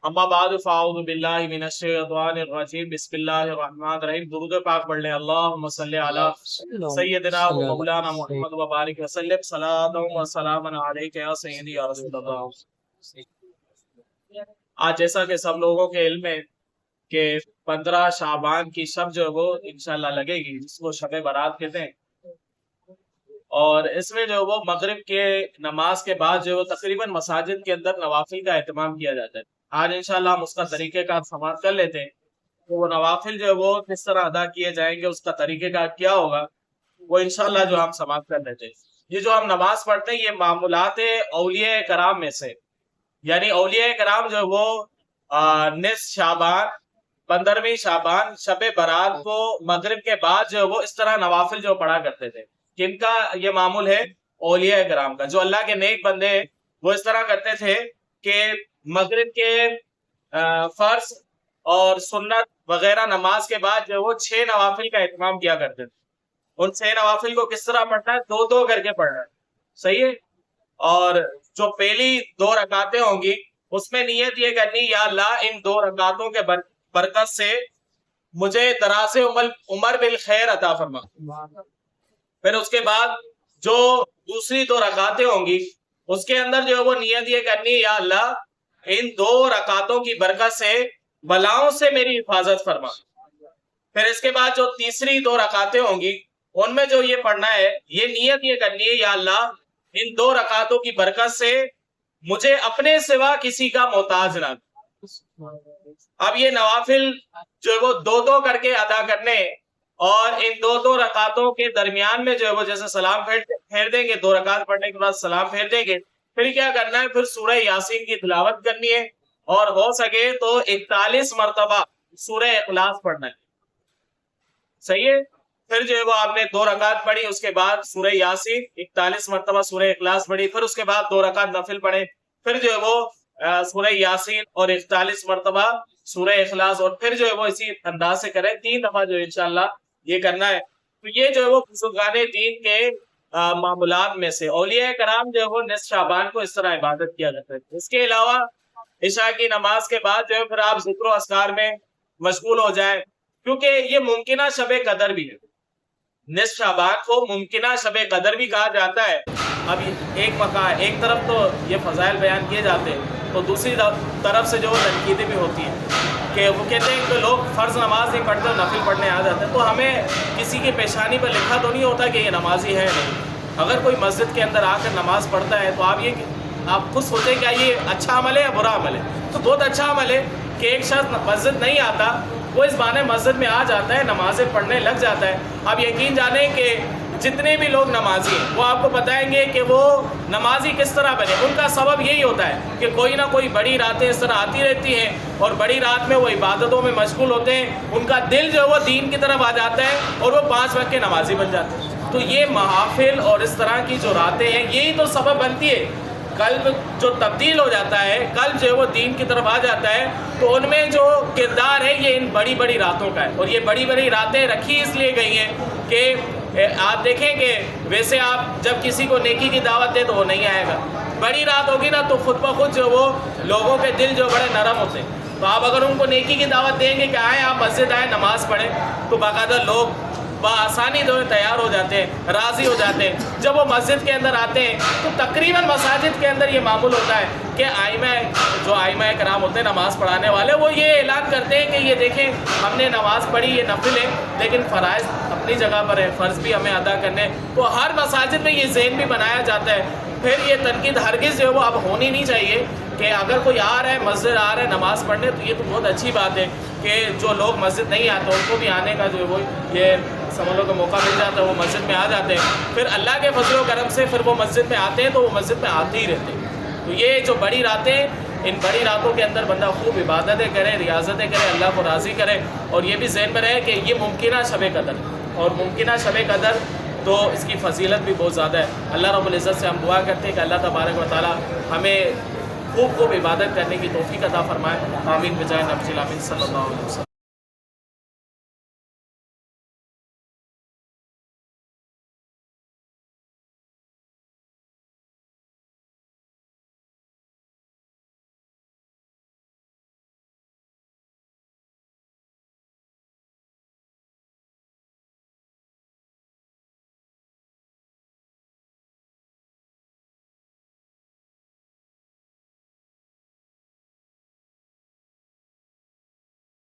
اما بعد فاعوذ باللہ من الشیطان الرجیم بسم اللہ الرحمن الرحیم. درود پاک پڑھ لیں. اللہم صلی علی سیدنا و مولانا محمد و بارک وسلم. صلاۃ و سلام علیک یا سیدی یا رسول اللہ. آج جیسا کہ سب لوگوں کے علم ہے کہ 15 شعبان کی شب جو ہے وہ انشاءاللہ لگے گی، جس کو شب برات کہتے ہیں. اور اس میں جو وہ مغرب کے نماز کے بعد جو تقریباً مساجد کے اندر نوافل کا اہتمام کیا جاتا ہے. آج انشاءاللہ ہم اس کا طریقہ کار سماعت کر لیتے ہیں کہ وہ نوافل جو ہے وہ کس طرح ادا کیے جائیں گے، اس کا طریقہ کار کیا ہوگا، وہ انشاءاللہ جو ہم سماعت کر لیتے ہیں. یہ جو ہم نماز پڑھتے ہیں یہ معمولات اولیاء کرام میں سے، یعنی اولیاء کرام جو وہ نصف شعبان، 15ویں شعبان، شب برات کو مغرب کے بعد جو وہ اس طرح نوافل جو پڑھا کرتے تھے. کن کا یہ معمول ہے؟ اولیاء کرام کا. جو اللہ کے نیک بندے ہیں وہ اس طرح کرتے تھے کہ مغرب کے فرض اور سنت وغیرہ نماز کے بعد جو وہ 6 نوافل کا اہتمام کیا کرتے تھے. ان 6 نوافل کو کس طرح پڑھنا ہے؟ 2 کر کے پڑھنا ہے. صحیح ہے. اور جو پہلی 2 رکعتیں ہوں گی اس میں نیت یہ کرنی، یا اللہ ان 2 رکعتوں کے برکت سے مجھے دراز عمر بالخیر عطا فرما. پھر اس کے بعد جو دوسری 2 رکعتیں ہوں گی اس کے اندر جو وہ نیت یہ کرنی، یا اللہ ان 2 رکعتوں کی برکت سے بلاؤں سے میری حفاظت فرما. پھر اس کے بعد جو تیسری 2 رکعتیں ہوں گی ان میں جو یہ پڑھنا ہے، یہ نیت یہ کرنی ہے، یا اللہ ان 2 رکعتوں کی برکت سے مجھے اپنے سوا کسی کا محتاج نہ. اب یہ نوافل جو وہ 2 کر کے ادا کرنے، اور ان 2 رکعتوں کے درمیان میں جو ہے وہ جیسے سلام پھیر دیں گے، 2 رکعت پڑھنے کے بعد سلام پھیر دیں گے. پھر کیا کرنا ہے؟ پھر سورہ یاسین کی تلاوت کرنی ہے، اور ہو سکے تو 41 مرتبہ سورہ اخلاص پڑھنا ہے. صحیح ہے. پھر جو ہے وہ آپ نے 2 رکعت پڑھی، اس کے بعد سورہ یاسین 41 مرتبہ سورہ اخلاص پڑھی، پھر اس کے بعد 2 رکعت نفل پڑھے، پھر جو ہے وہ سورہ یاسین اور 41 مرتبہ سورہ اخلاص، اور پھر جو ہے وہ اسی انداز سے کریں 3 دفعہ جو انشاءاللہ یہ کرنا ہے. تو یہ جو ہے وہ بزرگان دین کے معمولات میں سے. اولیاء کرام جو ہے وہ نصف شعبان کو اس طرح عبادت کیا جاتا ہے. اس کے علاوہ عشاء کی نماز کے بعد جو ہے پھر آپ ذکر و اذکار میں مشغول ہو جائیں، کیونکہ یہ ممکنہ شب قدر بھی ہے. نصف شعبان کو ممکنہ شب قدر بھی کہا جاتا ہے. اب ایک طرف تو یہ فضائل بیان کیے جاتے ہیں، تو دوسری طرف سے جو تنقیدیں بھی ہوتی ہیں کہ وہ کہتے ہیں کہ لوگ فرض نماز نہیں پڑھتے، نفل پڑھنے آ جاتے ہیں. تو ہمیں کسی کی پیشانی پر لکھا تو نہیں ہوتا کہ یہ نمازی ہے نہیں. اگر کوئی مسجد کے اندر آ کر نماز پڑھتا ہے تو آپ خود سوچیں کیا یہ اچھا عمل ہے یا برا عمل ہے؟ تو بہت اچھا عمل ہے کہ ایک شخص مسجد نہیں آتا، وہ اس بہانے مسجد میں آ جاتا ہے، نمازیں پڑھنے لگ جاتا ہے. آپ یقین جانیں کہ جتنے بھی لوگ نمازی ہیں وہ آپ کو بتائیں گے کہ وہ نمازی کس طرح بنے. ان کا سبب یہی ہوتا ہے کہ کوئی نہ کوئی بڑی راتیں اس طرح آتی رہتی ہیں، اور بڑی رات میں وہ عبادتوں میں مشغول ہوتے ہیں، ان کا دل جو ہے وہ دین کی طرف آ جاتا ہے، اور وہ 5 وقت کے نمازی بن جاتے ہیں. تو یہ محافل اور اس طرح کی جو راتیں ہیں یہی تو سبب بنتی ہے. قلب جو تبدیل ہو جاتا ہے، قلب جو ہے وہ دین کی طرف آ جاتا ہے، تو ان میں جو کردار ہے یہ ان بڑی بڑی راتوں کا ہے. اور یہ بڑی بڑی راتیں رکھی اس لیے گئی ہیں کہ آپ دیکھیں کہ ویسے آپ جب کسی کو نیکی کی دعوت دیں تو وہ نہیں آئے گا. بڑی رات ہوگی نا تو خود بخود جو وہ لوگوں کے دل جو بڑے نرم ہوتے ہیں. تو آپ اگر ان کو نیکی کی دعوت دیں گے کہ آئیں آپ مسجد آئیں نماز پڑھیں، تو باقاعدہ لوگ بآسانی جو تیار ہو جاتے ہیں، راضی ہو جاتے ہیں. جب وہ مسجد کے اندر آتے ہیں تو تقریباً مساجد کے اندر یہ معمول ہوتا ہے کہ آئمہ کرام ہوتے ہیں نماز پڑھانے والے، وہ یہ اعلان کرتے ہیں کہ یہ دیکھیں ہم نے نماز پڑھی، یہ نفل ہے، لیکن فرائض اپنی جگہ پر ہے، فرض بھی ہمیں ادا کرنے. تو ہر مساجد میں یہ ذہن بھی بنایا جاتا ہے. پھر یہ تنقید ہرگز جو ہے وہ اب ہونی نہیں چاہیے کہ اگر کوئی آ رہا ہے مسجد آ رہا ہے نماز پڑھنے، تو یہ تو بہت اچھی بات ہے کہ جو لوگ مسجد نہیں آتے ان کو بھی آنے کا جو ہے وہ یہ سمجھ لو کہ موقع مل جاتا ہے، وہ مسجد میں آ جاتے ہیں. پھر اللہ کے فضل و کرم سے پھر وہ مسجد میں آتے ہیں تو وہ مسجد میں آتے ہی رہتے ہیں. تو یہ جو بڑی راتیں، ان بڑی راتوں کے اندر بندہ خوب عبادتیں کرے، ریاضتیں کرے، اللہ کو راضی کرے. اور یہ بھی ذہن میں رہے کہ یہ ممکنہ شب قدر، اور ممکنہ شب قدر تو اس کی فضیلت بھی بہت زیادہ ہے. اللہ رب العزت سے ہم دعا کرتے ہیں کہ اللہ تبارک و تعالی ہمیں خوب عبادت کرنے کی توفیق عطا فرمائے. آمین بجائے نبی الامین صلی اللہ علیہ وسلم.